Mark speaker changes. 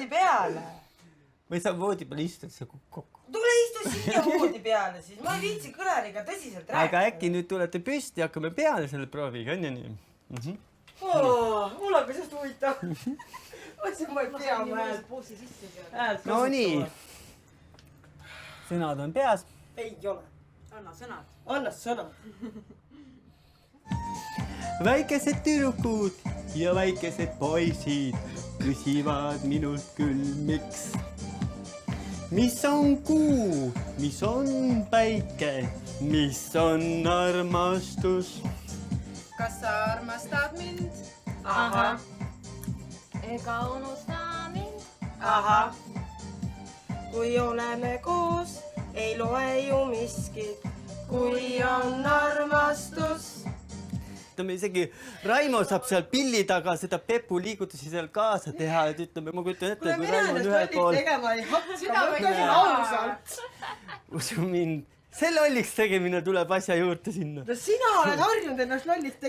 Speaker 1: voodi peale.
Speaker 2: Ma ei saa voodi peale istuda, see kokku.
Speaker 1: Tule istu siia voodi peale siis, ma ei viitsi kõlariga tõsiselt rääkida.
Speaker 2: Aga äkki nüüd tulete püsti ja hakkame peale selle prooviga, on ju nii?
Speaker 1: Mul on kõsest huvitav. Mõtlesin, ma ei pea häält.
Speaker 2: No nii. Sõnad on peas.
Speaker 1: Ei ole.
Speaker 3: Anna sõnad.
Speaker 1: Anna sõna.
Speaker 2: Väikesed tüdrukud ja väikesed poisid küsivad minult küll, miks. Mis on kuu, mis on päike, mis on armastus?
Speaker 4: Kas sa armastad mind?
Speaker 1: Aha.
Speaker 4: Ega unusta mind?
Speaker 1: Aha. Kui oleme koos, ei loe ju miskit, kui on armastus.
Speaker 2: Ütleme isegi, Raimo saab seal pilli taga seda Pepu liigutusi seal kaasa teha, et ütleme, ma kujutan ette, kui Raimo on ühel pool.
Speaker 1: Tegema ei hakka, ma ütlen ausalt.
Speaker 2: Usu mind, see lolliks tegemine tuleb asja juurde sinna.
Speaker 1: Sina oled harjunud ennast lolliks tegema.